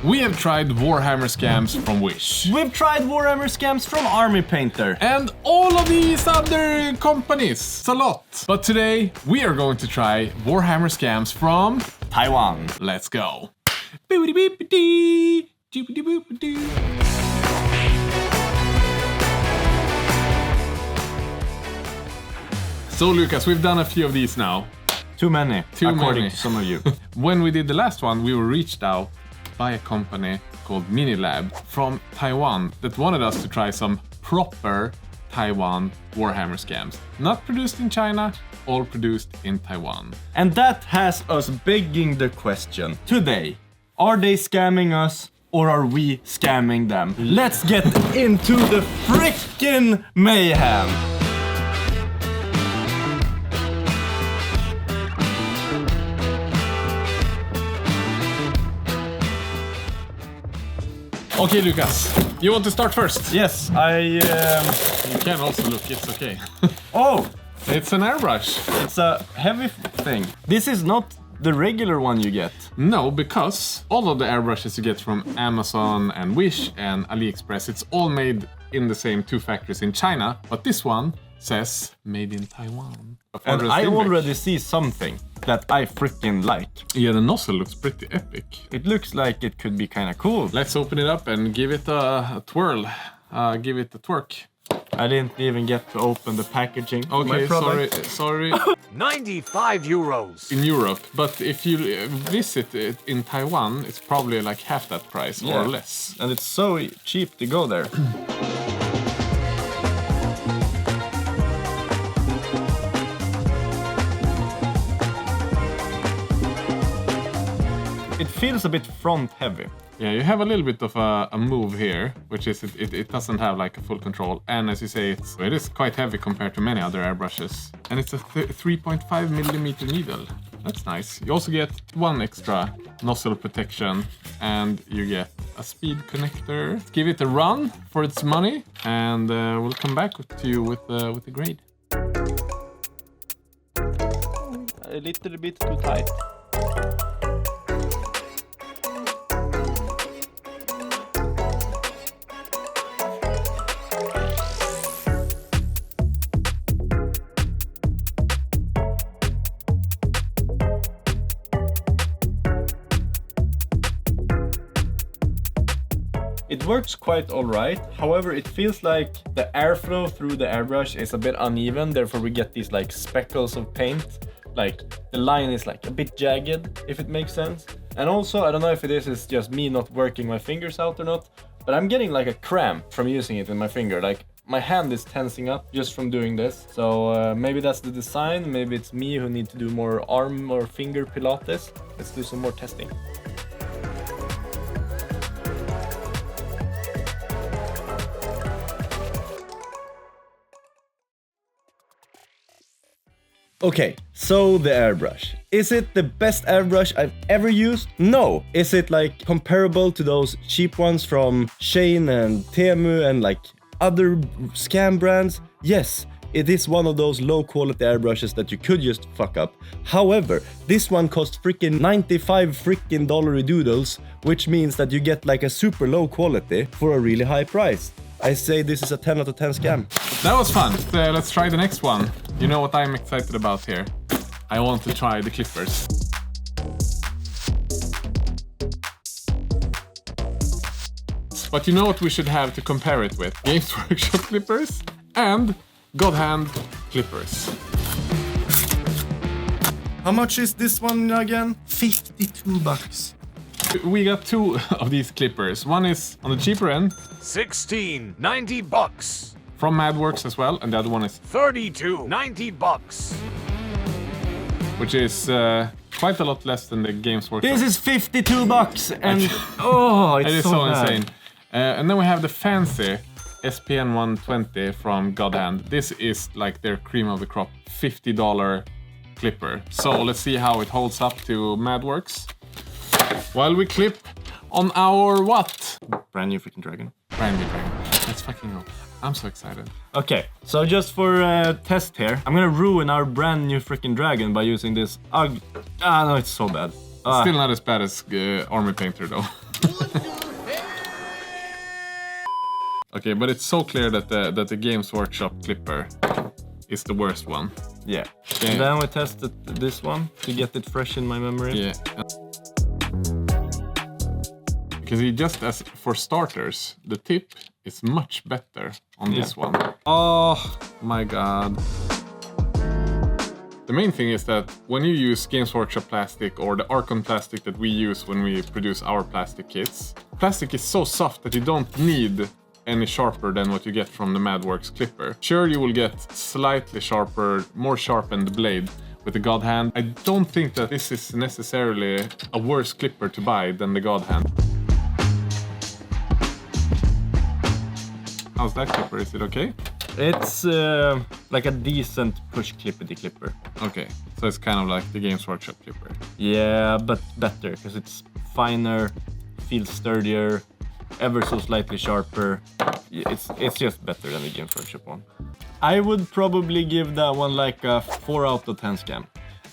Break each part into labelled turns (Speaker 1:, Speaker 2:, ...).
Speaker 1: We have tried Warhammer scams from Wish.
Speaker 2: We've tried Warhammer scams from Army Painter.
Speaker 1: And all of these other companies. It's a lot. But today, we are going to try Warhammer scams from
Speaker 2: Taiwan.
Speaker 1: Let's go. So Lucas, we've done a few of these now.
Speaker 2: Too many, according to some of you.
Speaker 1: When we did the last one, we were reached out by a company called Minilab from Taiwan that wanted us to try some proper Taiwan Warhammer scams. Not produced in China, all produced in Taiwan.
Speaker 2: And that has us begging the question today. Are they scamming us or are we scamming them? Let's get into the frickin' mayhem!
Speaker 1: Okay, Lucas, you want to start first?
Speaker 2: Yes,
Speaker 1: You can also look, it's okay.
Speaker 2: Oh!
Speaker 1: It's an airbrush.
Speaker 2: It's a heavy thing. This is not the regular one you get.
Speaker 1: No, because all of the airbrushes you get from Amazon and Wish and AliExpress, it's all made in the same two factories in China, but this one says made in Taiwan.
Speaker 2: And I already see something that I freaking like.
Speaker 1: Yeah, the nozzle looks pretty epic.
Speaker 2: It looks like it could be kind of cool.
Speaker 1: Let's open it up and give it a twirl. Give it a twerk.
Speaker 2: I didn't even get to open the packaging.
Speaker 1: Okay, sorry.
Speaker 3: 95 euros.
Speaker 1: In Europe, but if you visit it in Taiwan, it's probably like half that price or less.
Speaker 2: And it's so cheap to go there. It feels a bit front heavy.
Speaker 1: Yeah, you have a little bit of a move here, which is it doesn't have like a full control. And as you say, it is quite heavy compared to many other airbrushes. And it's a 3.5 millimeter needle. That's nice. You also get one extra nozzle protection and you get a speed connector. Let's give it a run for its money and we'll come back to you with the grade.
Speaker 2: A little bit too tight. It works quite alright, however it feels like the airflow through the airbrush is a bit uneven, therefore we get these like speckles of paint. Like the line is like a bit jagged, if it makes sense. And also, I don't know if this is just me not working my fingers out or not, but I'm getting like a cramp from using it in my finger. Like my hand is tensing up just from doing this. So maybe that's the design, maybe it's me who need to do more arm or finger pilates. Let's do some more testing. Okay, so the airbrush. Is it the best airbrush I've ever used? No. Is it like comparable to those cheap ones from Shein and Temu and like other scam brands? Yes. It is one of those low quality airbrushes that you could just fuck up. However, this one costs freaking 95 freaking dollary doodles, which means that you get like a super low quality for a really high price. I say this is a 10 out of 10 scam.
Speaker 1: That was fun. Let's try the next one. You know what I'm excited about here? I want to try the clippers. But you know what we should have to compare it with? Games Workshop clippers and God Hand clippers.
Speaker 2: How much is this one again? 52 bucks.
Speaker 1: We got two of these clippers. One is on the cheaper end.
Speaker 3: 16.90 bucks.
Speaker 1: From Madworks as well, and the other one is
Speaker 3: 32.90 bucks.
Speaker 1: Which is quite a lot less than the Games Workshop.
Speaker 2: This is 52 bucks and oh, it's
Speaker 1: it is
Speaker 2: so bad.
Speaker 1: insane. And then we have the fancy SPN 120 from God Hand. This is like their cream of the crop, $50 clipper. So let's see how it holds up to Madworks. While we clip on our what?
Speaker 2: Brand new freaking dragon.
Speaker 1: Brand new dragon. Let's fucking go. I'm so excited.
Speaker 2: Okay, so just for a test here, I'm gonna ruin our brand new freaking dragon by using this no, it's so bad.
Speaker 1: Still not as bad as Army Painter though. Okay, but it's so clear that the Games Workshop clipper is the worst one.
Speaker 2: Yeah.
Speaker 1: Okay.
Speaker 2: And then we tested this one to get it fresh in my memory.
Speaker 1: Yeah. Because just as for starters, the tip is much better on this one. Oh my god. The main thing is that when you use Games Workshop plastic or the Archon plastic that we use when we produce our plastic kits, plastic is so soft that you don't need any sharper than what you get from the MadWorks clipper. Sure, you will get slightly sharper, more sharpened blade with the God Hand. I don't think that this is necessarily a worse clipper to buy than the God Hand. How's that clipper? Is it okay?
Speaker 2: It's like a decent push clippity clipper.
Speaker 1: Okay, so it's kind of like the Games Workshop clipper.
Speaker 2: Yeah, but better because it's finer, feels sturdier, ever so slightly sharper. It's just better than the Games Workshop one. I would probably give that one like a 4 out of 10 scam.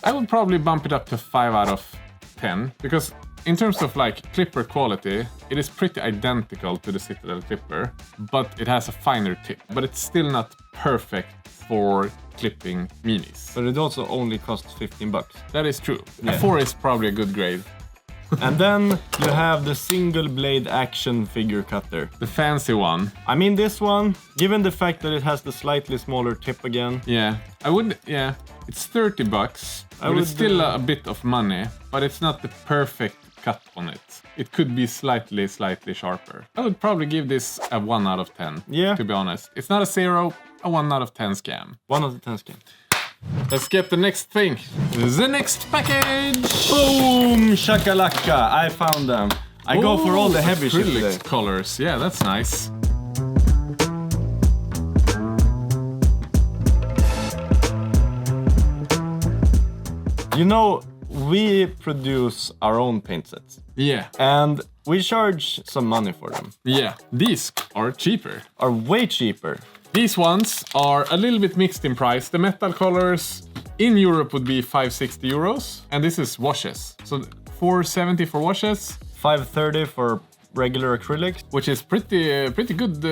Speaker 1: I would probably bump it up to 5 out of 10 because in terms of like clipper quality, it is pretty identical to the Citadel clipper, but it has a finer tip. But it's still not perfect for clipping minis.
Speaker 2: But it also only costs $15.
Speaker 1: That is true.
Speaker 2: Yeah.
Speaker 1: A 4 is probably a good grade.
Speaker 2: And then you have the single blade action figure cutter.
Speaker 1: The fancy one.
Speaker 2: I mean, this one, given the fact that it has the slightly smaller tip again.
Speaker 1: Yeah, it's $30. But it's still a bit of money, but it's not the perfect cut on it. It could be slightly sharper. I would probably give this a 1 out of 10.
Speaker 2: Yeah.
Speaker 1: To be honest. It's not a 0, a 1 out of 10 scam.
Speaker 2: 1 out of 10 scam.
Speaker 1: Let's get the next thing. The next package!
Speaker 2: Boom! Shakalaka! I found them. I go for all the heavy shit today.
Speaker 1: Acrylic colors. Yeah, that's nice.
Speaker 2: You know, we produce our own paint sets.
Speaker 1: Yeah.
Speaker 2: And we charge some money for them.
Speaker 1: Yeah. These are cheaper.
Speaker 2: Are way cheaper.
Speaker 1: These ones are a little bit mixed in price. The metal colors in Europe would be 560 euros. And this is washes. So 470 for washes.
Speaker 2: 530 for regular acrylics.
Speaker 1: Which is pretty good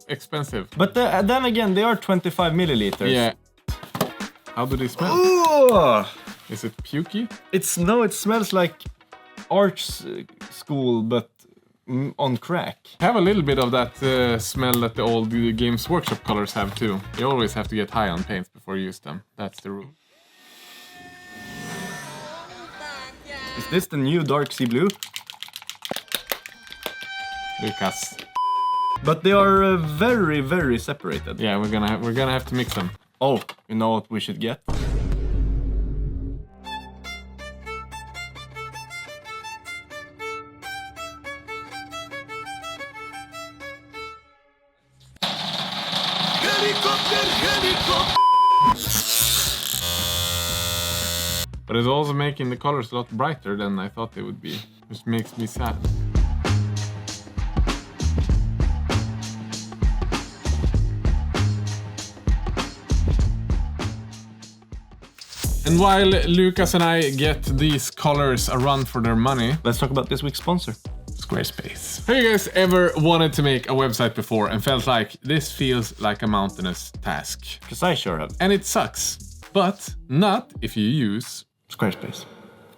Speaker 1: expensive.
Speaker 2: But then again, they are 25 milliliters.
Speaker 1: Yeah. How do they smell?
Speaker 2: Ooh!
Speaker 1: Is it pukey?
Speaker 2: It smells like art school, but on crack.
Speaker 1: Have a little bit of that smell that the old Games Workshop colors have too. You always have to get high on paints before you use them. That's the rule.
Speaker 2: Is this the new dark sea blue?
Speaker 1: Lucas.
Speaker 2: But they are very, very separated.
Speaker 1: Yeah, we're gonna have to mix them.
Speaker 2: Oh, you know what we should get?
Speaker 1: But it's also making the colors a lot brighter than I thought they would be, which makes me sad. And while Lucas and I get these colors a run for their money,
Speaker 2: Let's talk about this week's sponsor.
Speaker 1: Squarespace. Have you guys ever wanted to make a website before and felt like this feels like a mountainous task?
Speaker 2: Because I sure have.
Speaker 1: And it sucks, but not if you use
Speaker 2: Squarespace.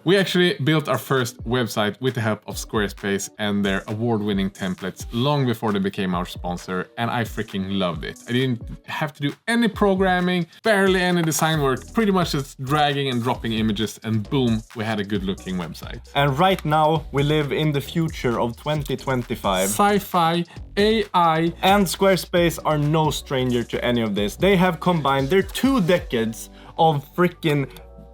Speaker 1: We actually built our first website with the help of Squarespace and their award-winning templates long before they became our sponsor, and I freaking loved it. I didn't have to do any programming, barely any design work, pretty much just dragging and dropping images, and boom, we had a good-looking website.
Speaker 2: And right now, we live in the future of 2025.
Speaker 1: Sci-fi, AI,
Speaker 2: and Squarespace are no stranger to any of this. They have combined their 2 decades of freaking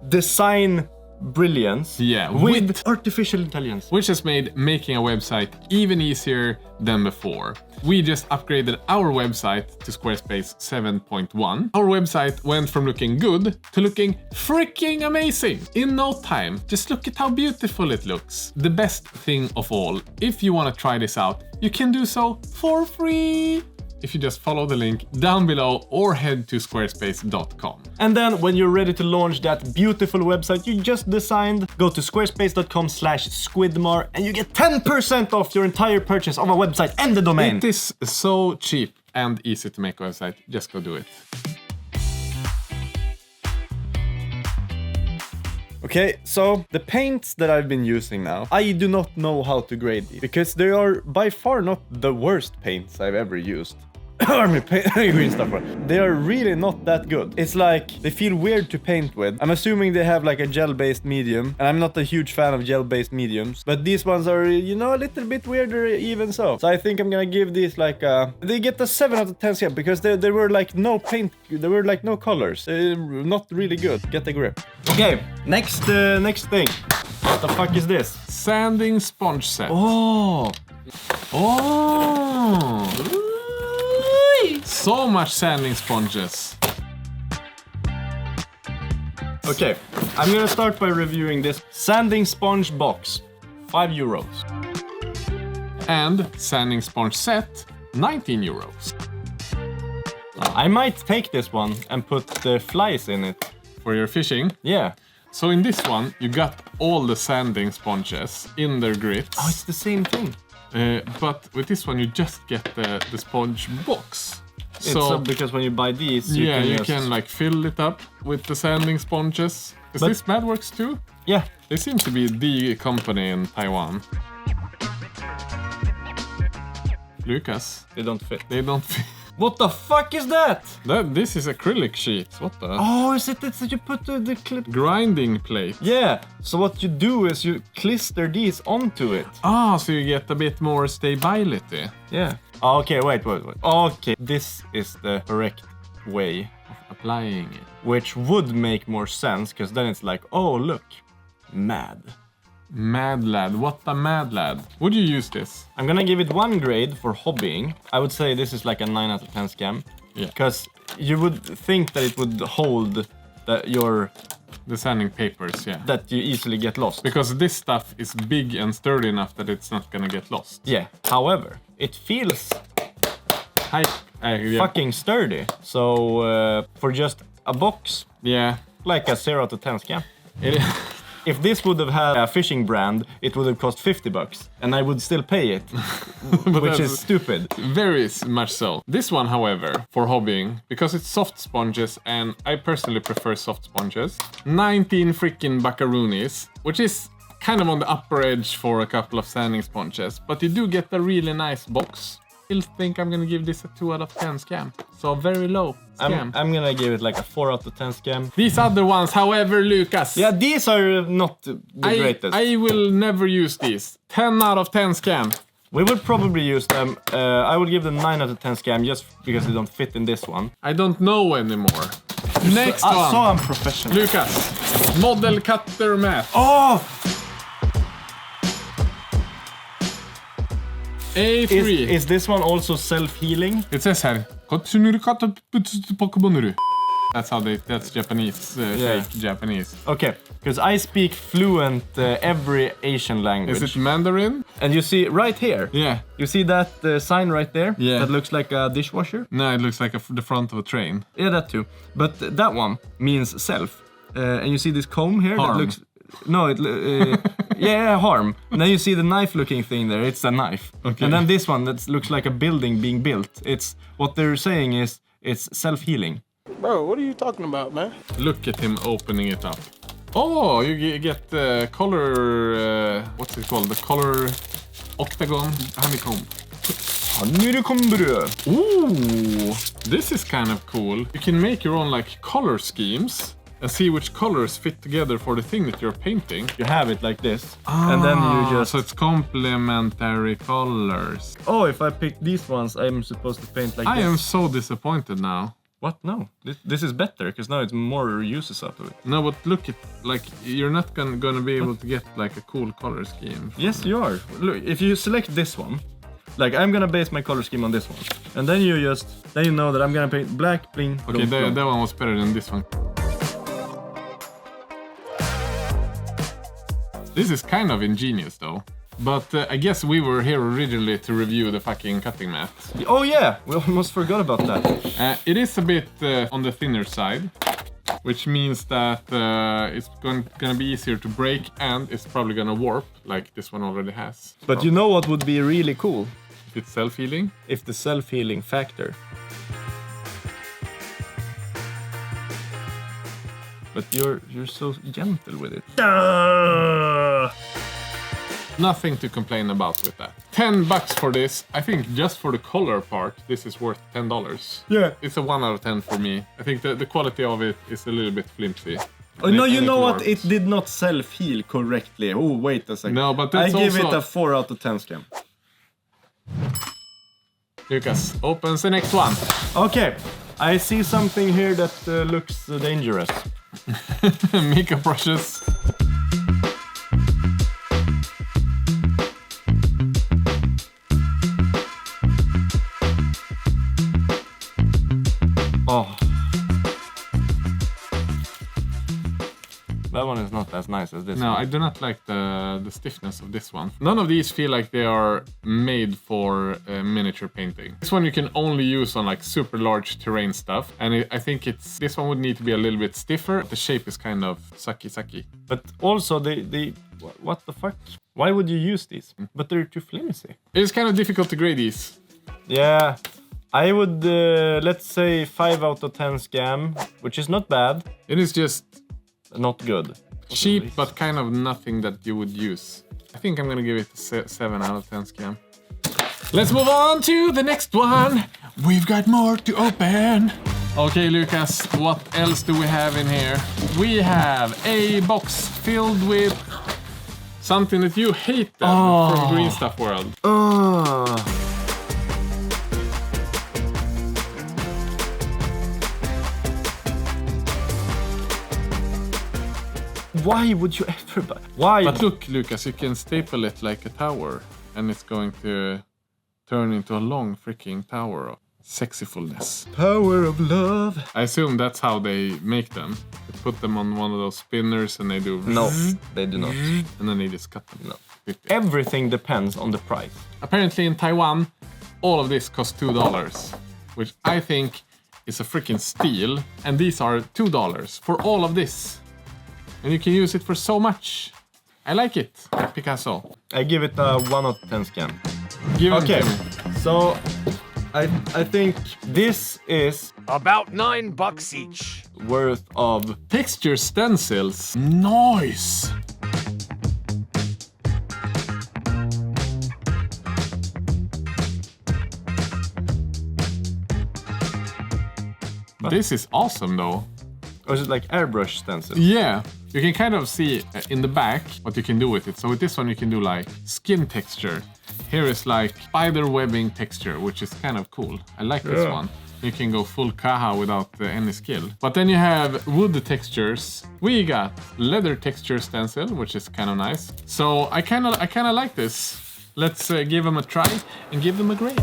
Speaker 2: design brilliance with artificial intelligence,
Speaker 1: which has made making a website even easier than before. We just upgraded our website to Squarespace 7.1. Our website went from looking good to looking freaking amazing in no time. Just look at how beautiful it looks. The best thing of all, if you want to try this out, you can do so for free. if you just follow the link down below or head to squarespace.com.
Speaker 2: And then when you're ready to launch that beautiful website you just designed, go to squarespace.com/Squidmar and you get 10% off your entire purchase of a website and the domain.
Speaker 1: It is so cheap and easy to make a website. Just go do it.
Speaker 2: Okay, so the paints that I've been using now, I do not know how to grade these because they are by far not the worst paints I've ever used. Green stuff. They are really not that good. It's like they feel weird to paint with. I'm assuming they have like a gel-based medium, and I'm not a huge fan of gel-based mediums, but these ones are, you know, a little bit weirder even so. So I think I'm gonna give these like they get a 7 out of 10 scale because there were like no paint, there were like no colors. Not really good. Get a grip. Okay, next thing. What the fuck is this?
Speaker 1: Sanding sponge set.
Speaker 2: Oh.
Speaker 1: So much sanding sponges.
Speaker 2: Okay, I'm gonna start by reviewing this sanding sponge box, €5.
Speaker 1: And sanding sponge set, €19.
Speaker 2: I might take this one and put the flies in it.
Speaker 1: For your fishing.
Speaker 2: Yeah.
Speaker 1: So in this one, you got all the sanding sponges in their grits.
Speaker 2: Oh, it's the same thing.
Speaker 1: But with this one, you just get the sponge box.
Speaker 2: So because when you buy these,
Speaker 1: you can like fill it up with the sanding sponges. Is this Madworks too?
Speaker 2: Yeah.
Speaker 1: They seem to be the company in Taiwan. Lucas.
Speaker 2: They don't fit.
Speaker 1: They don't fit.
Speaker 2: What the fuck is that?
Speaker 1: This is acrylic sheet. What the?
Speaker 2: Oh, is it that you put the clip?
Speaker 1: Grinding plate.
Speaker 2: Yeah. So what you do is you clister these onto it.
Speaker 1: Ah, so you get a bit more stability.
Speaker 2: Yeah. Okay, wait. Okay, this is the correct way
Speaker 1: of applying it.
Speaker 2: Which would make more sense, because then it's like, oh, look. Mad.
Speaker 1: Mad lad. What a mad lad. Would you use this?
Speaker 2: I'm gonna give it 1 grade for hobbying. I would say this is like a 9 out of 10 scam.
Speaker 1: Yeah.
Speaker 2: Because you would think that it would hold
Speaker 1: the sanding papers, yeah.
Speaker 2: That you easily get lost.
Speaker 1: Because this stuff is big and sturdy enough that it's not gonna get lost.
Speaker 2: Yeah. However, it feels
Speaker 1: yeah.
Speaker 2: fucking sturdy. So for just a box,
Speaker 1: yeah,
Speaker 2: like a 0 out of 10 scam.
Speaker 1: It is.
Speaker 2: If this would have had a fishing brand, it would have cost $50, and I would still pay it, which is stupid.
Speaker 1: Very much so. This one, however, for hobbying, because it's soft sponges, and I personally prefer soft sponges, 19 freaking buckaroonies, which is kind of on the upper edge for a couple of sanding sponges, but you do get a really nice box. I still think I'm gonna give this a 2 out of 10 scam. So very low scam.
Speaker 2: I'm gonna give it like a 4 out of 10 scam.
Speaker 1: These other ones, however, Lucas.
Speaker 2: Yeah, these are not the greatest.
Speaker 1: I will never use these. 10 out of 10 scam.
Speaker 2: We will probably use them. I will give them 9 out of 10 scam just because they don't fit in this one.
Speaker 1: I don't know anymore. Next one.
Speaker 2: So unprofessional.
Speaker 1: Lucas. Model cutter mat.
Speaker 2: Oh!
Speaker 1: A3.
Speaker 2: Is this one also self-healing?
Speaker 1: It says here. That's Japanese, fake Japanese.
Speaker 2: Okay, because I speak fluent every Asian language.
Speaker 1: Is it Mandarin?
Speaker 2: And you see right here.
Speaker 1: Yeah.
Speaker 2: You see that sign right there?
Speaker 1: Yeah.
Speaker 2: That looks like a dishwasher?
Speaker 1: No, it looks like the front of a train.
Speaker 2: Yeah, that too. But that one means self. And you see this comb here?
Speaker 1: Harm.
Speaker 2: That looks... No, yeah, harm. And then you see the knife-looking thing there. It's a knife.
Speaker 1: Okay.
Speaker 2: And then this one that looks like a building being built. It's what they're saying is it's self-healing.
Speaker 4: Bro, what are you talking about, man?
Speaker 1: Look at him opening it up. Oh, you get the color. What's it called? The color octagon honeycomb. Ooh, this is kind of cool. You can make your own like color schemes and see which colors fit together for the thing that you're painting.
Speaker 2: You have it like this, and then you just...
Speaker 1: So it's complementary colors.
Speaker 2: Oh, if I pick these ones, I'm supposed to paint like
Speaker 1: I
Speaker 2: this.
Speaker 1: am so disappointed now.
Speaker 2: What? No. This is better, because now it's more uses out of it.
Speaker 1: No, but look at, like, you're not gonna be able to get like a cool color scheme.
Speaker 2: Yes, you are. Look, if you select this one, like I'm gonna base my color scheme on this one, and then you know that I'm gonna paint black, bling.
Speaker 1: Okay, that one was better than this one. This is kind of ingenious though. But I guess we were here originally to review the fucking cutting mat.
Speaker 2: Oh yeah, we almost forgot about that.
Speaker 1: It is a bit on the thinner side, which means that it's gonna be easier to break and it's probably gonna warp like this one already has.
Speaker 2: But you know what would be really cool?
Speaker 1: If it's self-healing?
Speaker 2: If the self-healing factor. But you're so gentle with it.
Speaker 1: Nothing to complain about with that. $10 for this. I think just for the color part, this is worth $10.
Speaker 2: Yeah.
Speaker 1: It's a 1 out of 10 for me. I think the quality of it is a little bit flimsy.
Speaker 2: Oh, no, you
Speaker 1: And
Speaker 2: know what?
Speaker 1: warps.
Speaker 2: It did not self-heal correctly. Oh, wait a second.
Speaker 1: No, but
Speaker 2: I
Speaker 1: that's
Speaker 2: give it
Speaker 1: also-
Speaker 2: a 4 out of 10 scam.
Speaker 1: Lucas opens the next one.
Speaker 2: Okay, I see something here that looks dangerous.
Speaker 1: Makeup brushes.
Speaker 2: Oh. That one is not as nice as this
Speaker 1: No,
Speaker 2: one.
Speaker 1: I do not like the stiffness of this one. None of these feel like they are made for miniature painting. This one you can only use on like super large terrain stuff. And I think this one would need to be a little bit stiffer. The shape is kind of sucky.
Speaker 2: But also, what the fuck? Why would you use these? But they're too flimsy.
Speaker 1: It's kind of difficult to grade these.
Speaker 2: Yeah, I would, let's say 5 out of 10 scam, which is not bad,
Speaker 1: It is just
Speaker 2: not good.
Speaker 1: cheap, but kind of nothing that you would use. I think I'm gonna give it a 7 out of 10 scam. Let's move on to the next one. We've got more to open. Okay, Lucas, what else do we have in here? We have a box filled with something that you hated from Green Stuff World.
Speaker 2: Why would you ever buy? Why?
Speaker 1: But look, Lucas, you can staple it like a tower, and it's going to turn into a long freaking tower of sexyfulness.
Speaker 2: Power of love.
Speaker 1: I assume that's how they make them. They put them on one of those spinners and they do...
Speaker 2: No, they do not.
Speaker 1: And then they just cut them.
Speaker 2: No.
Speaker 1: Quickly.
Speaker 2: Everything depends on the price.
Speaker 1: Apparently in Taiwan, all of this costs $2, which I think is a freaking steal. And these are $2 for all of this. And you can use it for so much. I like it, Picasso.
Speaker 2: I give it a 1 out of 10 scam.
Speaker 1: Give it
Speaker 2: Okay,
Speaker 1: to me.
Speaker 2: so I think this is
Speaker 3: About $9 each.
Speaker 2: worth of...
Speaker 1: Texture stencils. Nice. This is awesome though.
Speaker 2: Or is it like airbrush stencil?
Speaker 1: Yeah, you can kind of see in the back what you can do with it. So with this one you can do like skin texture. Here is like spider webbing texture, which is kind of cool. I like this one. You can go full Kaha without any skill. But then you have wood textures. We got leather texture stencil, which is kind of nice. So I kind of like this. Let's give them a try and give them a grade.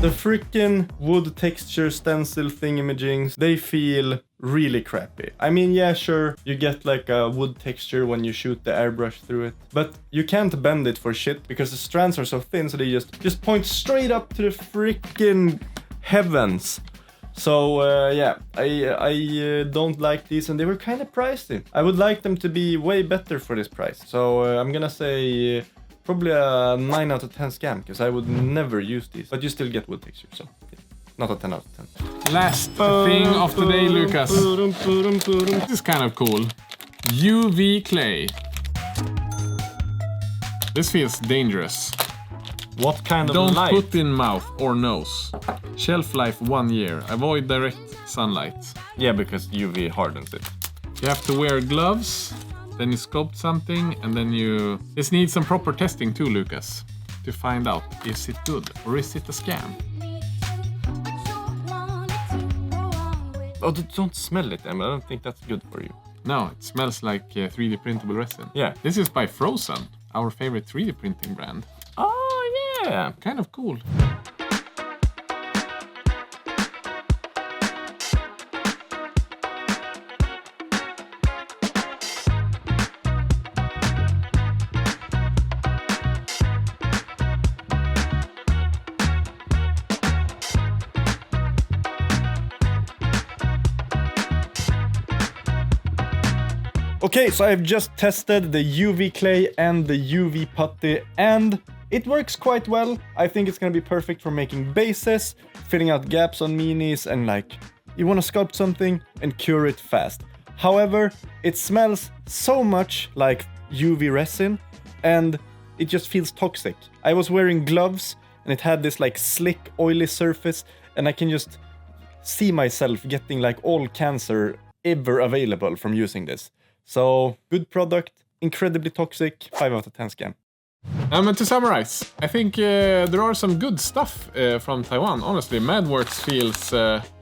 Speaker 2: The freaking wood texture stencil thingamajings, they feel really crappy. I mean, yeah, sure, you get like a wood texture when you shoot the airbrush through it, but you can't bend it for shit because the strands are so thin, so they just point straight up to the freaking heavens. So yeah, I don't like these, and they were kind of pricey. I would like them to be way better for this price. So I'm gonna say probably a 9 out of 10 scam, because I would never use these. But you still get wood texture, so yeah. Not a 10 out of 10.
Speaker 1: Last thing of the day, Lucas. This is kind of cool. UV clay. This feels dangerous.
Speaker 2: What kind of
Speaker 1: Don't
Speaker 2: light?
Speaker 1: put in mouth or nose. Shelf life 1 year. Avoid direct sunlight.
Speaker 2: Yeah, because UV hardens it.
Speaker 1: You have to wear gloves. Then you sculpt something, and then you... This needs some proper testing too, Lucas. To find out, is it good or is it a scam?
Speaker 2: Oh, don't smell it, Emil. I don't think that's good for you.
Speaker 1: No, it smells like 3D printable resin.
Speaker 2: Yeah.
Speaker 1: This is by Persson, our favorite 3D printing brand.
Speaker 2: Oh, yeah.
Speaker 1: Kind of cool.
Speaker 2: Okay, so I've just tested the UV clay and the UV putty, and it works quite well. I think it's gonna be perfect for making bases, filling out gaps on minis, and like, you wanna sculpt something and cure it fast. However, it smells so much like UV resin, and it just feels toxic. I was wearing gloves, and it had this like slick, oily surface, and I can just see myself getting like all cancer ever available from using this. So, good product, incredibly toxic, 5 out of 10 scan.
Speaker 1: And to summarize, I think there are some good stuff from Taiwan. Honestly, MadWorks feels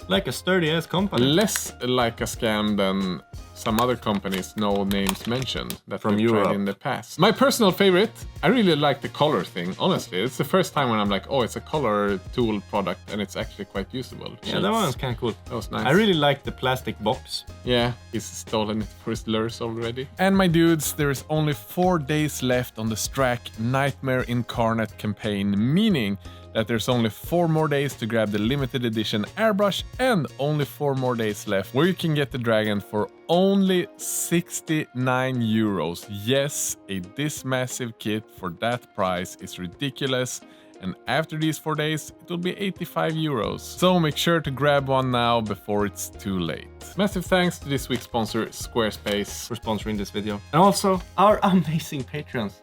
Speaker 2: Like a sturdy-ass company.
Speaker 1: less like a scam than some other companies, no names mentioned, that
Speaker 2: From
Speaker 1: we've tried
Speaker 2: Europe.
Speaker 1: in the past. My personal favorite, I really like the color thing, honestly. It's the first time when I'm like, oh, it's a color tool product and it's actually quite usable.
Speaker 2: Yeah, that one was kind of cool.
Speaker 1: That was nice.
Speaker 2: I really like the plastic box.
Speaker 1: Yeah, he's stolen it for his lures already. And my dudes, there is only 4 days left on the Strakh Nightmare Incarnate campaign, meaning that there's only 4 more days to grab the limited edition Airbrush and only 4 more days left where you can get the dragon for only 69 euros. Yes, this massive kit for that price is ridiculous. And after these 4 days, it will be 85 euros. So make sure to grab one now before it's too late. Massive thanks to this week's sponsor, Squarespace,
Speaker 2: For sponsoring this video. And also, our amazing patrons.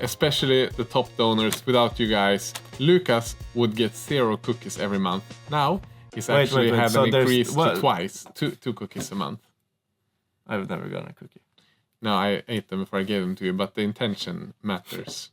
Speaker 1: especially the top donors. Without you guys, Lucas would get 0 cookies every month. Now, he's actually had
Speaker 2: So
Speaker 1: an
Speaker 2: there's-
Speaker 1: increase to
Speaker 2: what?
Speaker 1: twice, two cookies a month.
Speaker 2: I've never gotten a cookie.
Speaker 1: No, I ate them before I gave them to you, but the intention matters.